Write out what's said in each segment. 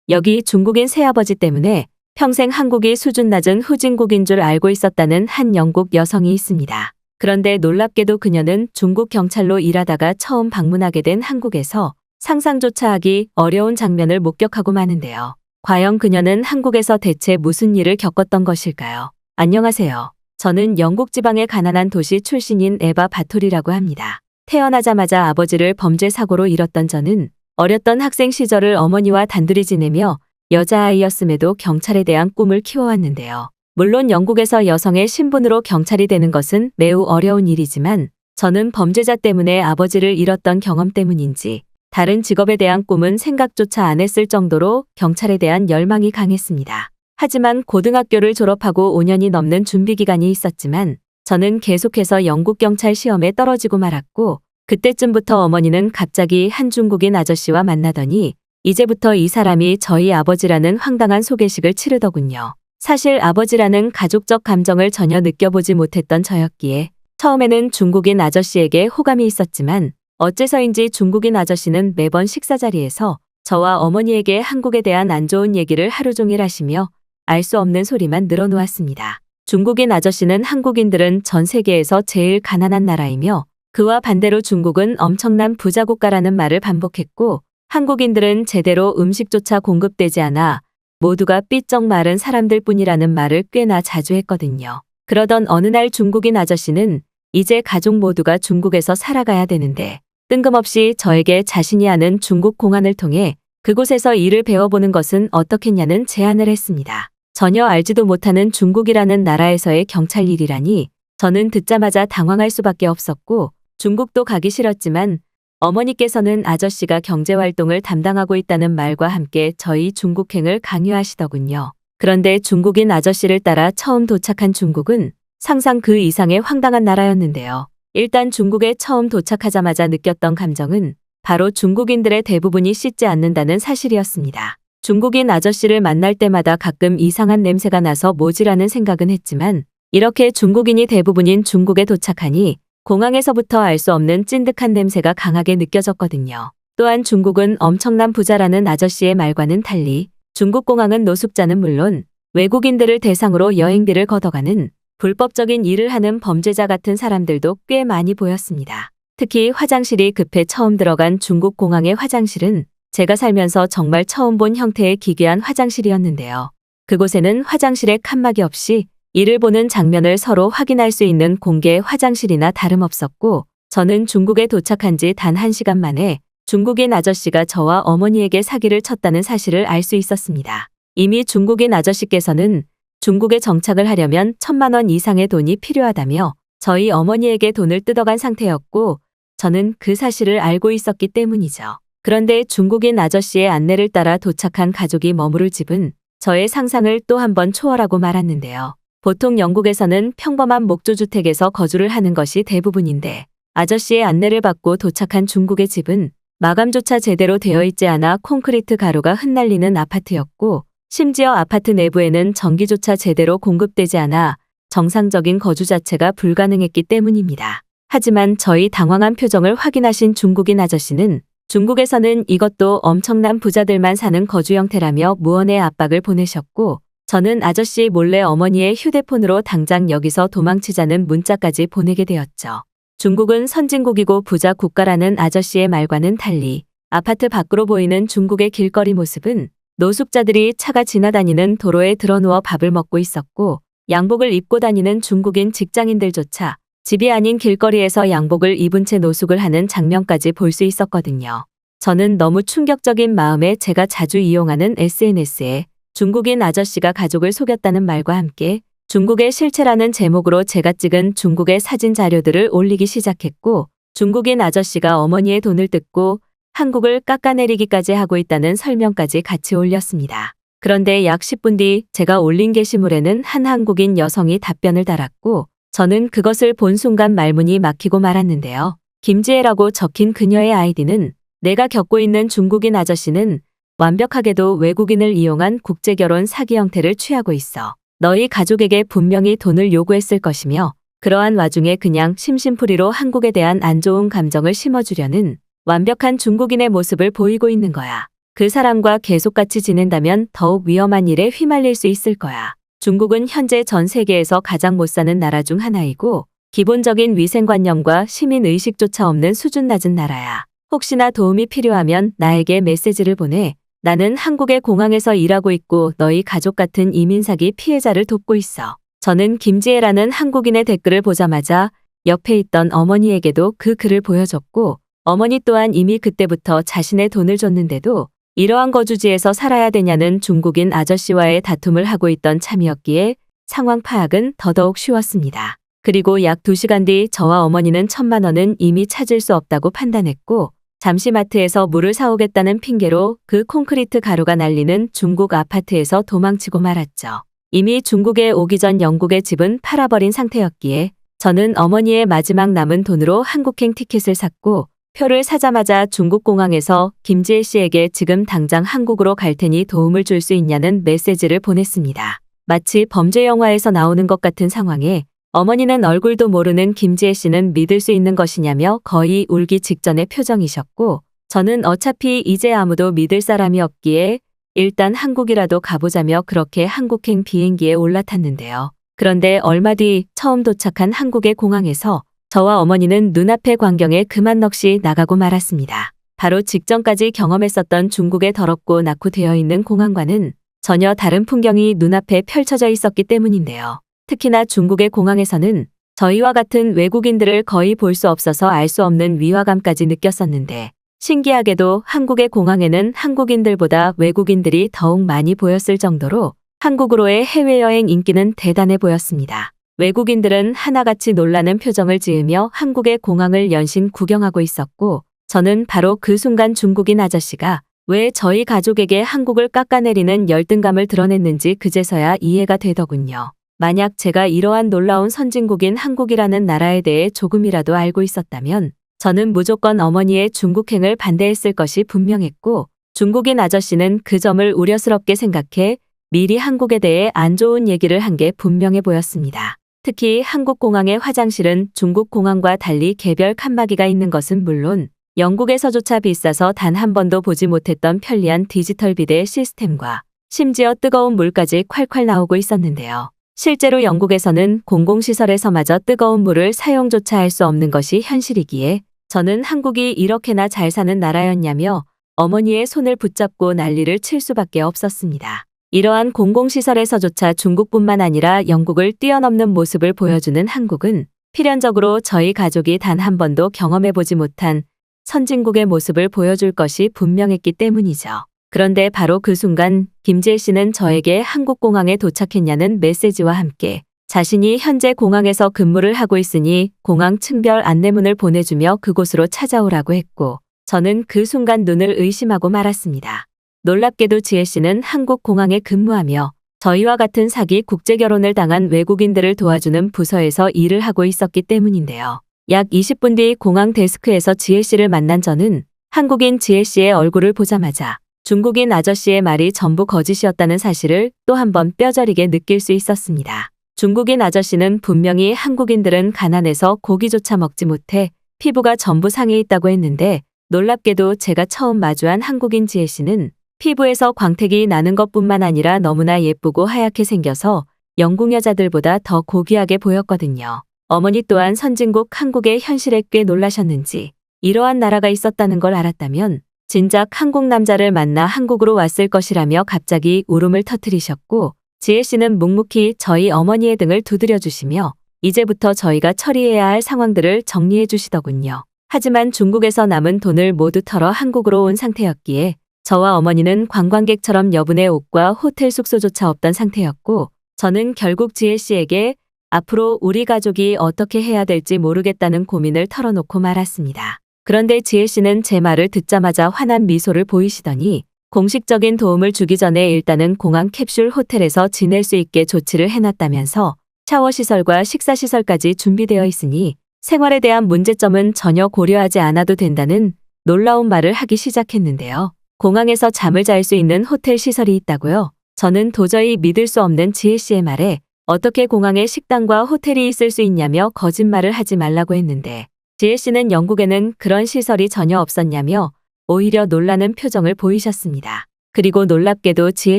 여기 중국인 새아버지 때문에 평생 한국이 수준 낮은 후진국인 줄 알고 있었다는 한 영국 여성이 있습니다. 그런데 놀랍게도 그녀는 중국 경찰로 일하다가 처음 방문하게 된 한국에서 상상조차 하기 어려운 장면을 목격하고 마는데요. 과연 그녀는 한국에서 대체 무슨 일을 겪었던 것일까요? 안녕하세요. 저는 영국 지방의 가난한 도시 출신인 에바 바톨이라고 합니다. 태어나자마자 아버지를 범죄 사고로 잃었던 저는 어렸던 학생 시절을 어머니와 단둘이 지내며 여자아이였음에도 경찰에 대한 꿈을 키워왔는데요. 물론 영국에서 여성의 신분으로 경찰이 되는 것은 매우 어려운 일이지만 저는 범죄자 때문에 아버지를 잃었던 경험 때문인지 다른 직업에 대한 꿈은 생각조차 안 했을 정도로 경찰에 대한 열망이 강했습니다. 하지만 고등학교를 졸업하고 5년이 넘는 준비기간이 있었지만 저는 계속해서 영국 경찰 시험에 떨어지고 말았고 그때쯤부터 어머니는 갑자기 한 중국인 아저씨와 만나더니 이제부터 이 사람이 저희 아버지라는 황당한 소개식을 치르더군요. 사실 아버지라는 가족적 감정을 전혀 느껴보지 못했던 저였기에 처음에는 중국인 아저씨에게 호감이 있었지만 어째서인지 중국인 아저씨는 매번 식사 자리에서 저와 어머니에게 한국에 대한 안 좋은 얘기를 하루 종일 하시며 알 수 없는 소리만 늘어놓았습니다. 중국인 아저씨는 한국인들은 전 세계에서 제일 가난한 나라이며 그와 반대로 중국은 엄청난 부자 국가라는 말을 반복했고 한국인들은 제대로 음식조차 공급되지 않아 모두가 삐쩍 마른 사람들 뿐이라는 말을 꽤나 자주 했거든요. 그러던 어느 날 중국인 아저씨는 이제 가족 모두가 중국에서 살아가야 되는데 뜬금없이 저에게 자신이 아는 중국 공안을 통해 그곳에서 일을 배워보는 것은 어떻겠냐는 제안을 했습니다. 전혀 알지도 못하는 중국이라는 나라에서의 경찰 일이라니 저는 듣자마자 당황할 수밖에 없었고 중국도 가기 싫었지만 어머니께서는 아저씨가 경제활동을 담당하고 있다는 말과 함께 저희 중국행을 강요하시더군요. 그런데 중국인 아저씨를 따라 처음 도착한 중국은 상상 그 이상의 황당한 나라였는데요. 일단 중국에 처음 도착하자마자 느꼈던 감정은 바로 중국인들의 대부분이 씻지 않는다는 사실이었습니다. 중국인 아저씨를 만날 때마다 가끔 이상한 냄새가 나서 뭐지라는 생각은 했지만 이렇게 중국인이 대부분인 중국에 도착하니 공항에서부터 알 수 없는 찐득한 냄새가 강하게 느껴졌거든요. 또한 중국은 엄청난 부자라는 아저씨의 말과는 달리 중국 공항은 노숙자는 물론 외국인들을 대상으로 여행비를 걷어가는 불법적인 일을 하는 범죄자 같은 사람들도 꽤 많이 보였습니다. 특히 화장실이 급해 처음 들어간 중국 공항의 화장실은 제가 살면서 정말 처음 본 형태의 기괴한 화장실이었는데요. 그곳에는 화장실에 칸막이 없이 이를 보는 장면을 서로 확인할 수 있는 공개 화장실이나 다름없었고 저는 중국에 도착한 지 단 1시간 만에 중국인 아저씨가 저와 어머니에게 사기를 쳤다는 사실을 알 수 있었습니다. 이미 중국인 아저씨께서는 중국에 정착을 하려면 1,000만 원 이상의 돈이 필요하다며 저희 어머니에게 돈을 뜯어간 상태였고 저는 그 사실을 알고 있었기 때문이죠. 그런데 중국인 아저씨의 안내를 따라 도착한 가족이 머무를 집은 저의 상상을 또 한 번 초월하고 말았는데요. 보통 영국에서는 평범한 목조주택에서 거주를 하는 것이 대부분인데 아저씨의 안내를 받고 도착한 중국의 집은 마감조차 제대로 되어 있지 않아 콘크리트 가루가 흩날리는 아파트였고 심지어 아파트 내부에는 전기조차 제대로 공급되지 않아 정상적인 거주 자체가 불가능했기 때문입니다. 하지만 저희 당황한 표정을 확인하신 중국인 아저씨는 중국에서는 이것도 엄청난 부자들만 사는 거주 형태라며 무언의 압박을 보내셨고 저는 아저씨 몰래 어머니의 휴대폰으로 당장 여기서 도망치자는 문자까지 보내게 되었죠. 중국은 선진국이고 부자 국가라는 아저씨의 말과는 달리 아파트 밖으로 보이는 중국의 길거리 모습은 노숙자들이 차가 지나다니는 도로에 드러누워 밥을 먹고 있었고 양복을 입고 다니는 중국인 직장인들조차 집이 아닌 길거리에서 양복을 입은 채 노숙을 하는 장면까지 볼 수 있었거든요. 저는 너무 충격적인 마음에 제가 자주 이용하는 SNS에 중국인 아저씨가 가족을 속였다는 말과 함께 중국의 실체라는 제목으로 제가 찍은 중국의 사진 자료들을 올리기 시작했고 중국인 아저씨가 어머니의 돈을 뜯고 한국을 깎아내리기까지 하고 있다는 설명까지 같이 올렸습니다. 그런데 약 10분 뒤 제가 올린 게시물에는 한 한국인 여성이 답변을 달았고 저는 그것을 본 순간 말문이 막히고 말았는데요. 김지혜라고 적힌 그녀의 아이디는 내가 겪고 있는 중국인 아저씨는 완벽하게도 외국인을 이용한 국제결혼 사기 형태를 취하고 있어. 너희 가족에게 분명히 돈을 요구했을 것이며 그러한 와중에 그냥 심심풀이로 한국에 대한 안 좋은 감정을 심어주려는 완벽한 중국인의 모습을 보이고 있는 거야. 그 사람과 계속 같이 지낸다면 더욱 위험한 일에 휘말릴 수 있을 거야. 중국은 현재 전 세계에서 가장 못 사는 나라 중 하나이고 기본적인 위생관념과 시민의식조차 없는 수준 낮은 나라야. 혹시나 도움이 필요하면 나에게 메시지를 보내. 나는 한국의 공항에서 일하고 있고 너희 가족 같은 이민사기 피해자를 돕고 있어. 저는 김지혜라는 한국인의 댓글을 보자마자 옆에 있던 어머니에게도 그 글을 보여줬고 어머니 또한 이미 그때부터 자신의 돈을 줬는데도 이러한 거주지에서 살아야 되냐는 중국인 아저씨와의 다툼을 하고 있던 참이었기에 상황 파악은 더더욱 쉬웠습니다. 그리고 약 2시간 뒤 저와 어머니는 1,000만 원은 이미 찾을 수 없다고 판단했고 잠시 마트에서 물을 사오겠다는 핑계로 그 콘크리트 가루가 날리는 중국 아파트에서 도망치고 말았죠. 이미 중국에 오기 전 영국의 집은 팔아버린 상태였기에 저는 어머니의 마지막 남은 돈으로 한국행 티켓을 샀고 표를 사자마자 중국 공항에서 김지혜 씨에게 지금 당장 한국으로 갈 테니 도움을 줄 수 있냐는 메시지를 보냈습니다. 마치 범죄 영화에서 나오는 것 같은 상황에 어머니는 얼굴도 모르는 김지혜 씨는 믿을 수 있는 것이냐며 거의 울기 직전의 표정이셨고 저는 어차피 이제 아무도 믿을 사람이 없기에 일단 한국이라도 가보자며 그렇게 한국행 비행기에 올라탔는데요. 그런데 얼마 뒤 처음 도착한 한국의 공항에서 저와 어머니는 눈앞의 광경에 그만 넋이 나가고 말았습니다. 바로 직전까지 경험했었던 중국의 더럽고 낙후되어 있는 공항과는 전혀 다른 풍경이 눈앞에 펼쳐져 있었기 때문인데요. 특히나 중국의 공항에서는 저희와 같은 외국인들을 거의 볼 수 없어서 알 수 없는 위화감까지 느꼈었는데 신기하게도 한국의 공항에는 한국인들보다 외국인들이 더욱 많이 보였을 정도로 한국으로의 해외여행 인기는 대단해 보였습니다. 외국인들은 하나같이 놀라는 표정을 지으며 한국의 공항을 연신 구경하고 있었고 저는 바로 그 순간 중국인 아저씨가 왜 저희 가족에게 한국을 깎아내리는 열등감을 드러냈는지 그제서야 이해가 되더군요. 만약 제가 이러한 놀라운 선진국인 한국이라는 나라에 대해 조금이라도 알고 있었다면 저는 무조건 어머니의 중국행을 반대했을 것이 분명했고 중국인 아저씨는 그 점을 우려스럽게 생각해 미리 한국에 대해 안 좋은 얘기를 한 게 분명해 보였습니다. 특히 한국 공항의 화장실은 중국 공항과 달리 개별 칸막이가 있는 것은 물론 영국에서조차 비싸서 단 한 번도 보지 못했던 편리한 디지털 비데 시스템과 심지어 뜨거운 물까지 콸콸 나오고 있었는데요. 실제로 영국에서는 공공시설에서마저 뜨거운 물을 사용조차 할 수 없는 것이 현실이기에 저는 한국이 이렇게나 잘 사는 나라였냐며 어머니의 손을 붙잡고 난리를 칠 수밖에 없었습니다. 이러한 공공시설에서조차 중국뿐만 아니라 영국을 뛰어넘는 모습을 보여주는 한국은 필연적으로 저희 가족이 단 한 번도 경험해보지 못한 선진국의 모습을 보여줄 것이 분명했기 때문이죠. 그런데 바로 그 순간 김지혜 씨는 저에게 한국 공항에 도착했냐는 메시지와 함께 자신이 현재 공항에서 근무를 하고 있으니 공항 층별 안내문을 보내주며 그곳으로 찾아오라고 했고 저는 그 순간 눈을 의심하고 말았습니다. 놀랍게도 지혜 씨는 한국 공항에 근무하며 저희와 같은 사기 국제결혼을 당한 외국인들을 도와주는 부서에서 일을 하고 있었기 때문인데요. 약 20분 뒤 공항 데스크에서 지혜 씨를 만난 저는 한국인 지혜 씨의 얼굴을 보자마자 중국인 아저씨의 말이 전부 거짓이었다는 사실을 또 한 번 뼈저리게 느낄 수 있었습니다. 중국인 아저씨는 분명히 한국인들은 가난해서 고기조차 먹지 못해 피부가 전부 상해 있다고 했는데 놀랍게도 제가 처음 마주한 한국인 지혜 씨는 피부에서 광택이 나는 것뿐만 아니라 너무나 예쁘고 하얗게 생겨서 영국 여자들보다 더 고귀하게 보였거든요. 어머니 또한 선진국 한국의 현실에 꽤 놀라셨는지 이러한 나라가 있었다는 걸 알았다면 진작 한국 남자를 만나 한국으로 왔을 것이라며 갑자기 울음을 터뜨리셨고 지혜 씨는 묵묵히 저희 어머니의 등을 두드려 주시며 이제부터 저희가 처리해야 할 상황들을 정리해 주시더군요. 하지만 중국에서 남은 돈을 모두 털어 한국으로 온 상태였기에 저와 어머니는 관광객처럼 여분의 옷과 호텔 숙소조차 없던 상태였고 저는 결국 지혜 씨에게 앞으로 우리 가족이 어떻게 해야 될지 모르겠다는 고민을 털어놓고 말았습니다. 그런데 지혜 씨는 제 말을 듣자마자 환한 미소를 보이시더니 공식적인 도움을 주기 전에 일단은 공항 캡슐 호텔에서 지낼 수 있게 조치를 해놨다면서 샤워시설과 식사시설까지 준비되어 있으니 생활에 대한 문제점은 전혀 고려하지 않아도 된다는 놀라운 말을 하기 시작했는데요. 공항에서 잠을 잘 수 있는 호텔 시설이 있다고요? 저는 도저히 믿을 수 없는 지혜 씨의 말에 어떻게 공항에 식당과 호텔이 있을 수 있냐며 거짓말을 하지 말라고 했는데 지혜 씨는 영국에는 그런 시설이 전혀 없었냐며 오히려 놀라는 표정을 보이셨습니다. 그리고 놀랍게도 지혜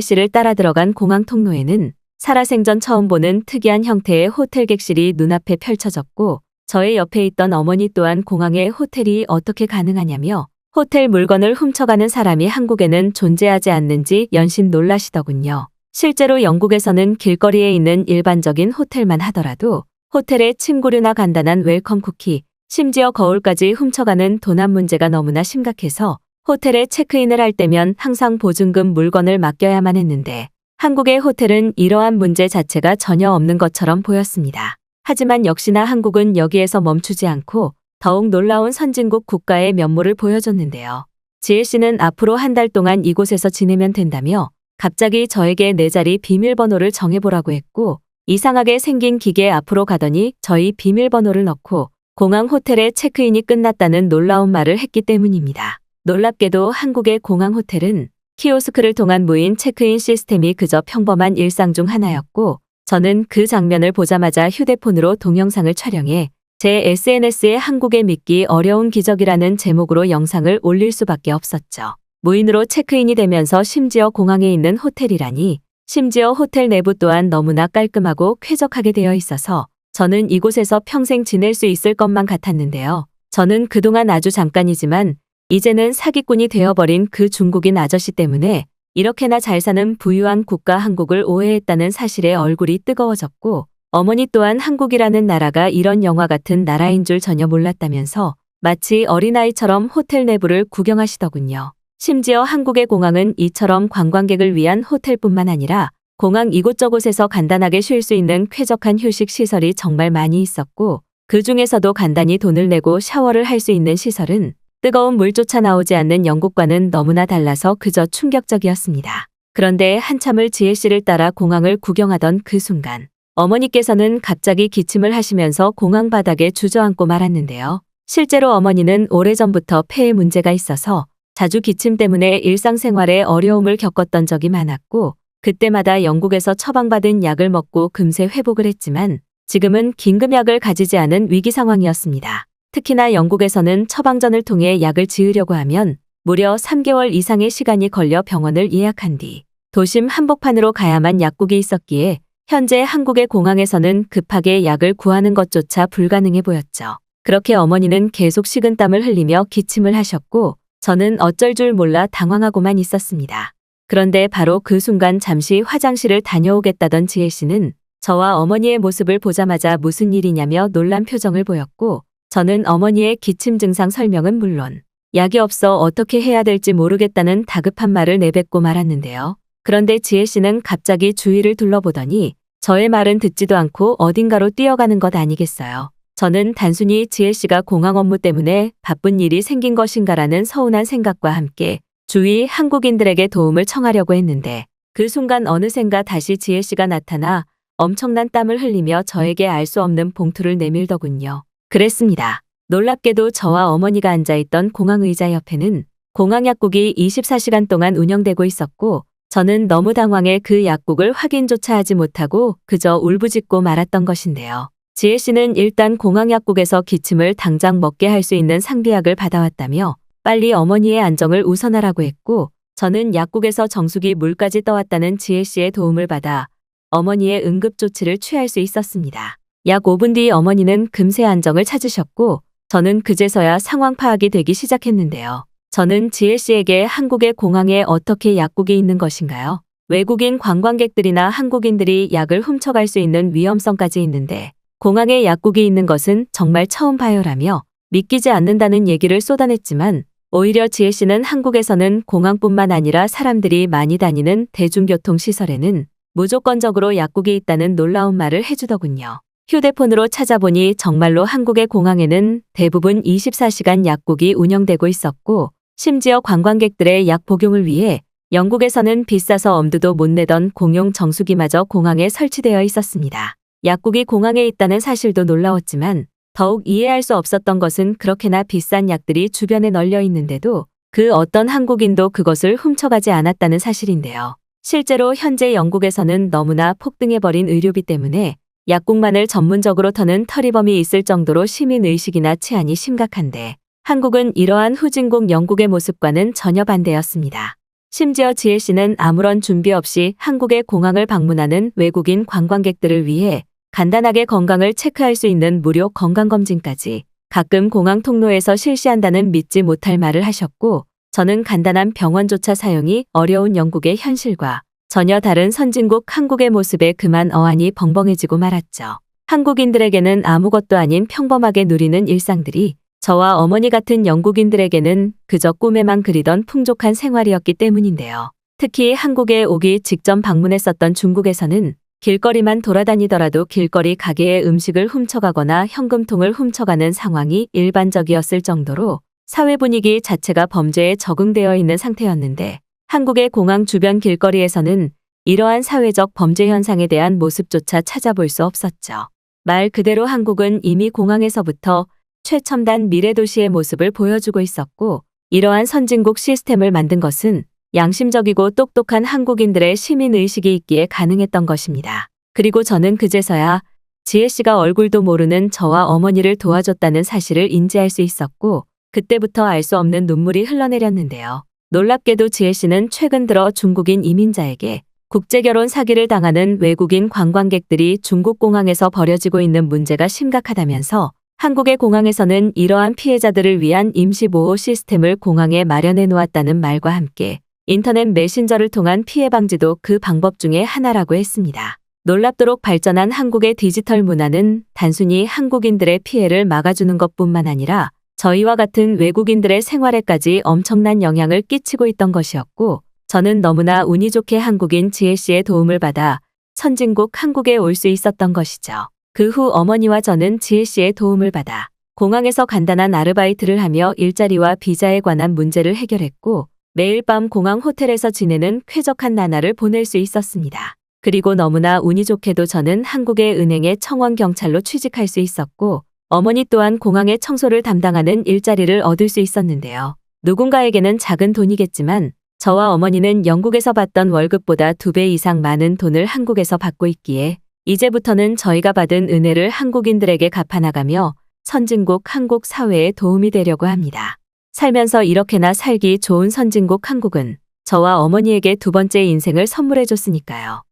씨를 따라 들어간 공항 통로에는 살아생전 처음 보는 특이한 형태의 호텔 객실이 눈앞에 펼쳐졌고 저의 옆에 있던 어머니 또한 공항에 호텔이 어떻게 가능하냐며 호텔 물건을 훔쳐가는 사람이 한국에는 존재하지 않는지 연신 놀라시더군요. 실제로 영국에서는 길거리에 있는 일반적인 호텔만 하더라도 호텔에 침구류나 간단한 웰컴 쿠키, 심지어 거울까지 훔쳐가는 도난 문제가 너무나 심각해서 호텔에 체크인을 할 때면 항상 보증금 물건을 맡겨야만 했는데 한국의 호텔은 이러한 문제 자체가 전혀 없는 것처럼 보였습니다. 하지만 역시나 한국은 여기에서 멈추지 않고 더욱 놀라운 선진국 국가의 면모를 보여줬는데요. 지혜 씨는 앞으로 한 달 동안 이곳에서 지내면 된다며 갑자기 저에게 내 자리 비밀번호를 정해보라고 했고 이상하게 생긴 기계에 앞으로 가더니 저희 비밀번호를 넣고 공항 호텔에 체크인이 끝났다는 놀라운 말을 했기 때문입니다. 놀랍게도 한국의 공항 호텔은 키오스크를 통한 무인 체크인 시스템이 그저 평범한 일상 중 하나였고 저는 그 장면을 보자마자 휴대폰으로 동영상을 촬영해 제 SNS에 한국의 믿기 어려운 기적이라는 제목으로 영상을 올릴 수밖에 없었죠. 무인으로 체크인이 되면서 심지어 공항에 있는 호텔이라니 심지어 호텔 내부 또한 너무나 깔끔하고 쾌적하게 되어 있어서 저는 이곳에서 평생 지낼 수 있을 것만 같았는데요. 저는 그동안 아주 잠깐이지만 이제는 사기꾼이 되어버린 그 중국인 아저씨 때문에 이렇게나 잘 사는 부유한 국가 한국을 오해했다는 사실에 얼굴이 뜨거워졌고 어머니 또한 한국이라는 나라가 이런 영화 같은 나라인 줄 전혀 몰랐다면서 마치 어린아이처럼 호텔 내부를 구경하시더군요. 심지어 한국의 공항은 이처럼 관광객을 위한 호텔뿐만 아니라 공항 이곳저곳에서 간단하게 쉴 수 있는 쾌적한 휴식 시설이 정말 많이 있었고 그 중에서도 간단히 돈을 내고 샤워를 할 수 있는 시설은 뜨거운 물조차 나오지 않는 영국과는 너무나 달라서 그저 충격적이었습니다. 그런데 한참을 지혜 씨를 따라 공항을 구경하던 그 순간 어머니께서는 갑자기 기침을 하시면서 공항 바닥에 주저앉고 말았는데요. 실제로 어머니는 오래전부터 폐에 문제가 있어서 자주 기침 때문에 일상생활에 어려움을 겪었던 적이 많았고 그때마다 영국에서 처방받은 약을 먹고 금세 회복을 했지만 지금은 긴급약을 가지지 않은 위기 상황이었습니다. 특히나 영국에서는 처방전을 통해 약을 지으려고 하면 무려 3개월 이상의 시간이 걸려 병원을 예약한 뒤 도심 한복판으로 가야만 약국이 있었기에 현재 한국의 공항에서는 급하게 약을 구하는 것조차 불가능해 보였죠. 그렇게 어머니는 계속 식은땀을 흘리며 기침을 하셨고 저는 어쩔 줄 몰라 당황하고만 있었습니다. 그런데 바로 그 순간 잠시 화장실을 다녀오겠다던 지혜 씨는 저와 어머니의 모습을 보자마자 무슨 일이냐며 놀란 표정을 보였고 저는 어머니의 기침 증상 설명은 물론 약이 없어 어떻게 해야 될지 모르겠다는 다급한 말을 내뱉고 말았는데요. 그런데 지혜 씨는 갑자기 주위를 둘러보더니 저의 말은 듣지도 않고 어딘가로 뛰어가는 것 아니겠어요. 저는 단순히 지혜 씨가 공항 업무 때문에 바쁜 일이 생긴 것인가라는 서운한 생각과 함께 주위 한국인들에게 도움을 청하려고 했는데 그 순간 어느샌가 다시 지혜 씨가 나타나 엄청난 땀을 흘리며 저에게 알 수 없는 봉투를 내밀더군요. 그랬습니다. 놀랍게도 저와 어머니가 앉아있던 공항 의자 옆에는 공항 약국이 24시간 동안 운영되고 있었고 저는 너무 당황해 그 약국을 확인조차 하지 못하고 그저 울부짖고 말았던 것인데요. 지혜 씨는 일단 공항 약국에서 기침을 당장 먹게 할 수 있는 상비약을 받아왔다며 빨리 어머니의 안정을 우선하라고 했고 저는 약국에서 정수기 물까지 떠왔다는 지혜 씨의 도움을 받아 어머니의 응급조치를 취할 수 있었습니다. 약 5분 뒤 어머니는 금세 안정을 찾으셨고 저는 그제서야 상황 파악이 되기 시작했는데요. 저는 지혜 씨에게 한국의 공항에 어떻게 약국이 있는 것인가요? 외국인 관광객들이나 한국인들이 약을 훔쳐갈 수 있는 위험성까지 있는데 공항에 약국이 있는 것은 정말 처음 봐요라며 믿기지 않는다는 얘기를 쏟아냈지만 오히려 지혜 씨는 한국에서는 공항뿐만 아니라 사람들이 많이 다니는 대중교통시설에는 무조건적으로 약국이 있다는 놀라운 말을 해주더군요. 휴대폰으로 찾아보니 정말로 한국의 공항에는 대부분 24시간 약국이 운영되고 있었고 심지어 관광객들의 약 복용을 위해 영국에서는 비싸서 엄두도 못 내던 공용 정수기마저 공항에 설치되어 있었습니다. 약국이 공항에 있다는 사실도 놀라웠지만 더욱 이해할 수 없었던 것은 그렇게나 비싼 약들이 주변에 널려 있는데도 그 어떤 한국인도 그것을 훔쳐가지 않았다는 사실인데요. 실제로 현재 영국에서는 너무나 폭등해버린 의료비 때문에 약국만을 전문적으로 터는 터리범이 있을 정도로 시민의식이나 치안이 심각한데 한국은 이러한 후진국 영국의 모습과는 전혀 반대였습니다. 심지어 지혜 씨는 아무런 준비 없이 한국의 공항을 방문하는 외국인 관광객들을 위해 간단하게 건강을 체크할 수 있는 무료 건강검진까지 가끔 공항 통로에서 실시한다는 믿지 못할 말을 하셨고, 저는 간단한 병원조차 사용이 어려운 영국의 현실과 전혀 다른 선진국 한국의 모습에 그만 어안이 벙벙해지고 말았죠. 한국인들에게는 아무것도 아닌 평범하게 누리는 일상들이 저와 어머니 같은 영국인들에게는 그저 꿈에만 그리던 풍족한 생활이었기 때문인데요. 특히 한국에 오기 직전 방문했었던 중국에서는 길거리만 돌아다니더라도 길거리 가게의 음식을 훔쳐가거나 현금통을 훔쳐가는 상황이 일반적이었을 정도로 사회 분위기 자체가 범죄에 적응되어 있는 상태였는데, 한국의 공항 주변 길거리에서는 이러한 사회적 범죄 현상에 대한 모습조차 찾아볼 수 없었죠. 말 그대로 한국은 이미 공항에서부터 최첨단 미래도시의 모습을 보여주고 있었고, 이러한 선진국 시스템을 만든 것은 양심적이고 똑똑한 한국인들의 시민의식이 있기에 가능했던 것입니다. 그리고 저는 그제서야 지혜 씨가 얼굴도 모르는 저와 어머니를 도와줬다는 사실을 인지할 수 있었고, 그때부터 알 수 없는 눈물이 흘러내렸는데요. 놀랍게도 지혜 씨는 최근 들어 중국인 이민자에게 국제결혼 사기를 당하는 외국인 관광객들이 중국 공항에서 벌어지고 있는 문제가 심각하다면서 한국의 공항에서는 이러한 피해자들을 위한 임시보호 시스템을 공항에 마련해 놓았다는 말과 함께 인터넷 메신저를 통한 피해 방지도 그 방법 중에 하나라고 했습니다. 놀랍도록 발전한 한국의 디지털 문화는 단순히 한국인들의 피해를 막아주는 것뿐만 아니라 저희와 같은 외국인들의 생활에까지 엄청난 영향을 끼치고 있던 것이었고, 저는 너무나 운이 좋게 한국인 지혜 씨의 도움을 받아 선진국 한국에 올 수 있었던 것이죠. 그 후 어머니와 저는 지혜 씨의 도움을 받아 공항에서 간단한 아르바이트를 하며 일자리와 비자에 관한 문제를 해결했고, 매일 밤 공항 호텔에서 지내는 쾌적한 나날을 보낼 수 있었습니다. 그리고 너무나 운이 좋게도 저는 한국의 은행의 청원 경찰로 취직할 수 있었고, 어머니 또한 공항의 청소를 담당하는 일자리를 얻을 수 있었는데요. 누군가에게는 작은 돈이겠지만 저와 어머니는 영국에서 받던 월급보다 2배 이상 많은 돈을 한국에서 받고 있기에 이제부터는 저희가 받은 은혜를 한국인들에게 갚아나가며 선진국 한국 사회에 도움이 되려고 합니다. 살면서 이렇게나 살기 좋은 선진국 한국은 저와 어머니에게 두 번째 인생을 선물해 줬으니까요.